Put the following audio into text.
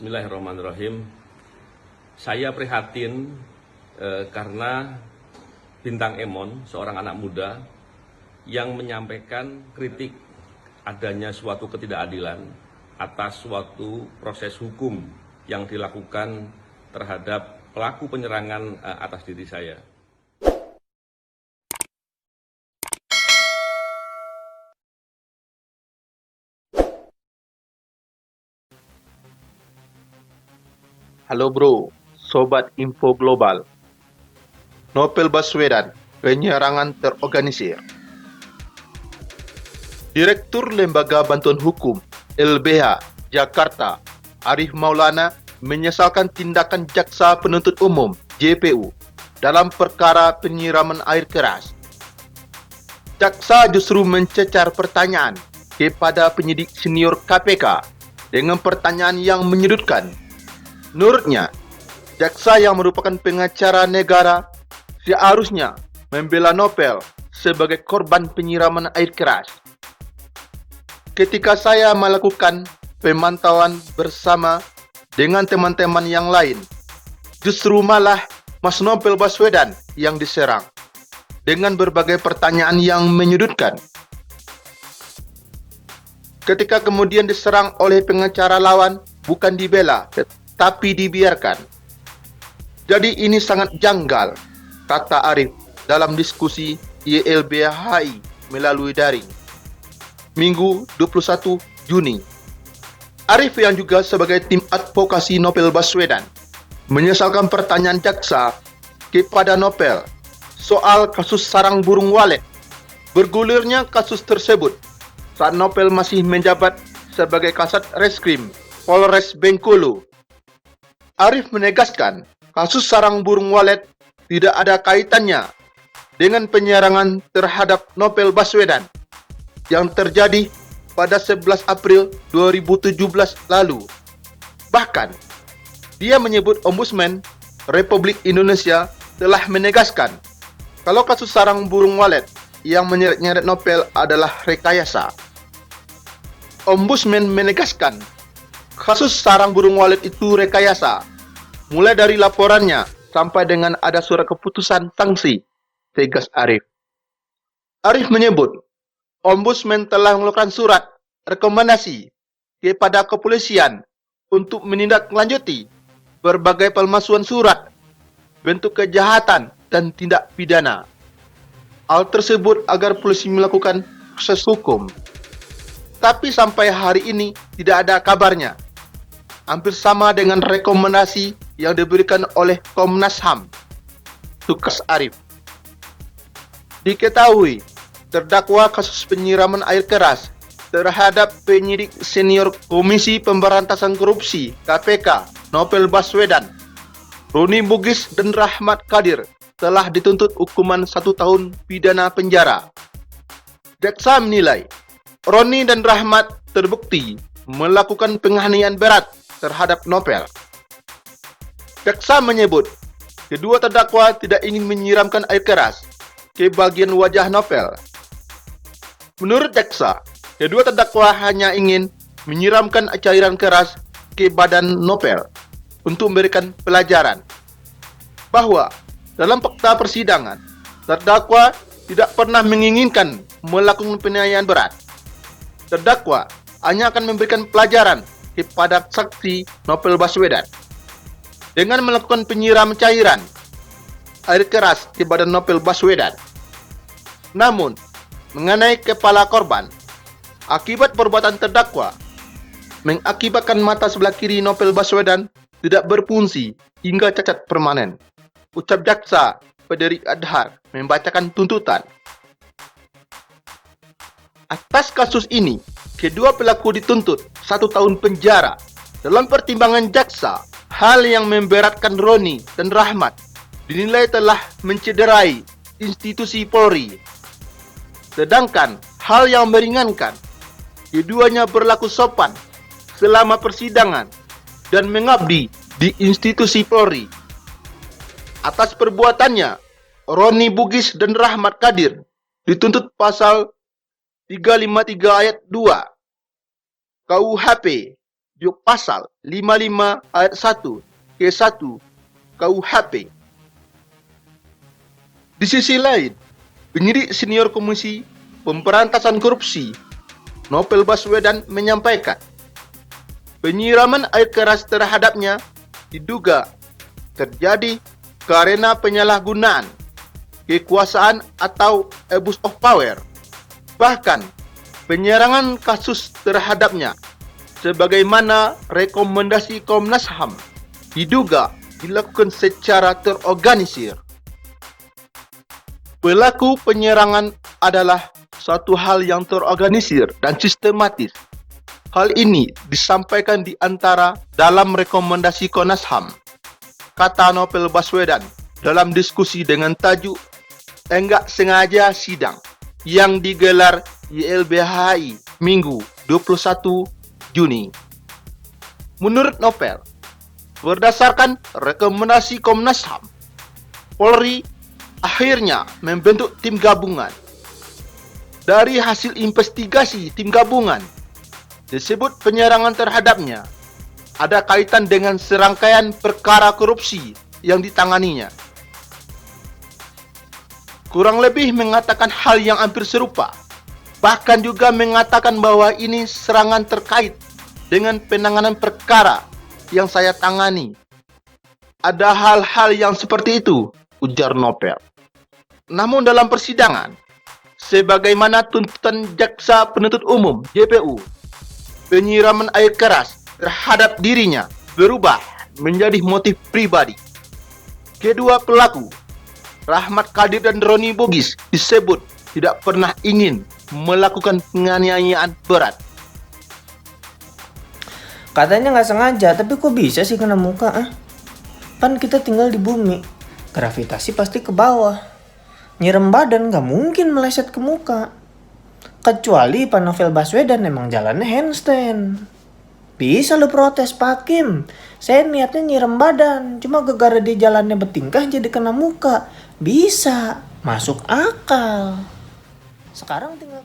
Bismillahirrahmanirrahim. Saya prihatin karena Bintang Emon, seorang anak muda yang menyampaikan kritik adanya suatu ketidakadilan atas suatu proses hukum yang dilakukan terhadap pelaku penyerangan atas diri saya. Halo bro, Sobat Info Global. Novel Baswedan, penyerangan terorganisir. Direktur Lembaga Bantuan Hukum LBH Jakarta, Arif Maulana, menyesalkan tindakan Jaksa Penuntut Umum JPU dalam perkara penyiraman air keras. Jaksa justru mencecar pertanyaan kepada penyidik senior KPK dengan pertanyaan yang menyudutkan. Menurutnya, jaksa yang merupakan pengacara negara seharusnya membela Novel sebagai korban penyiraman air keras. Ketika saya melakukan pemantauan bersama dengan teman-teman yang lain, justru malah Mas Novel Baswedan yang diserang dengan berbagai pertanyaan yang menyudutkan. Ketika kemudian diserang oleh pengacara lawan, bukan dibela, tapi dibiarkan. Jadi ini sangat janggal, kata Arif dalam diskusi YLBHI melalui daring, Minggu 21 Juni. Arif yang juga sebagai tim advokasi Novel Baswedan menyesalkan pertanyaan jaksa kepada Novel soal kasus sarang burung walet. Bergulirnya kasus tersebut saat Novel masih menjabat sebagai Kasat Reskrim Polres Bengkulu. Arif menegaskan kasus sarang burung walet tidak ada kaitannya dengan penyerangan terhadap Novel Baswedan yang terjadi pada 11 April 2017 lalu. Bahkan, dia menyebut Ombudsman Republik Indonesia telah menegaskan kalau kasus sarang burung walet yang menyeret-nyeret Novel adalah rekayasa. Ombudsman menegaskan kasus sarang burung walet itu rekayasa, mulai dari laporannya sampai dengan ada surat keputusan sanksi, tegas Arif. Arif menyebut, Ombudsman telah mengeluarkan surat rekomendasi kepada kepolisian untuk menindaklanjuti berbagai pemalsuan surat, bentuk kejahatan, dan tindak pidana. Hal tersebut agar polisi melakukan proses hukum. Tapi sampai hari ini tidak ada kabarnya. Hampir sama dengan rekomendasi yang diberikan oleh Komnas HAM, tugas Arif. Diketahui, terdakwa kasus penyiraman air keras terhadap penyidik senior Komisi Pemberantasan Korupsi KPK Novel Baswedan, Roni Bugis dan Rahmat Kadir telah dituntut hukuman 1 tahun pidana penjara. Jaksa menilai Roni dan Rahmat terbukti melakukan penganiayaan berat terhadap Novel. Jaksa menyebut kedua terdakwa tidak ingin menyiramkan air keras ke bagian wajah Novel. Menurut jaksa, kedua terdakwa hanya ingin menyiramkan cairan keras ke badan Novel untuk memberikan pelajaran. Bahwa dalam fakta persidangan, terdakwa tidak pernah menginginkan melakukan penganiayaan berat. Terdakwa hanya akan memberikan pelajaran kepada saksi Novel Baswedan dengan melakukan penyiraman cairan air keras ke badan Novel Baswedan. Namun, mengenai kepala korban, akibat perbuatan terdakwa mengakibatkan mata sebelah kiri Novel Baswedan tidak berfungsi hingga cacat permanen, ucap jaksa Frederick Adhar membacakan tuntutan. Atas kasus ini, kedua pelaku dituntut 1 tahun penjara. Dalam pertimbangan jaksa, hal yang memberatkan Roni dan Rahmat dinilai telah mencederai institusi Polri. Sedangkan hal yang meringankan, keduanya berlaku sopan selama persidangan dan mengabdi di institusi Polri. Atas perbuatannya, Roni Bugis dan Rahmat Kadir dituntut pasal 353 ayat 2 KUHP di pasal 55 ayat 1 ke 1 KUHP. Di sisi lain, penyidik senior Komisi Pemberantasan Korupsi Novel Baswedan menyampaikan penyiraman air keras terhadapnya diduga terjadi karena penyalahgunaan kekuasaan atau abuse of power. Bahkan, penyerangan kasus terhadapnya sebagaimana rekomendasi Komnas HAM diduga dilakukan secara terorganisir. Pelaku penyerangan adalah suatu hal yang terorganisir dan sistematis. Hal ini disampaikan di antara dalam rekomendasi Komnas HAM, kata Novel Baswedan dalam diskusi dengan tajuk Enggak Sengaja Sidang yang digelar YLBHI Minggu 21 Juni. Menurut Novel, berdasarkan rekomendasi Komnas HAM, Polri akhirnya membentuk tim gabungan. Dari hasil investigasi tim gabungan, disebut penyerangan terhadapnya ada kaitan dengan serangkaian perkara korupsi yang ditanganinya. Kurang lebih mengatakan hal yang hampir serupa. Bahkan juga mengatakan bahwa ini serangan terkait dengan penanganan perkara yang saya tangani. Ada hal-hal yang seperti itu, ujar Novel. Namun dalam persidangan, sebagaimana tuntutan Jaksa Penuntut Umum JPU, penyiraman air keras terhadap dirinya berubah menjadi motif pribadi. Kedua pelaku, Rahmat Kadir dan Roni Bugis, disebut tidak pernah ingin melakukan penganiayaan berat. Katanya nggak sengaja, tapi kok bisa sih kena muka? Kan kita tinggal di bumi, gravitasi pasti ke bawah. Nyirem badan nggak mungkin meleset ke muka. Kecuali Pak Novel Baswedan emang jalannya handstand. Bisa lo protes, Pak Kim. Saya niatnya nyirem badan, cuma gara-gara dia jalannya bertingkah jadi kena muka. Bisa, masuk akal. Sekarang tinggal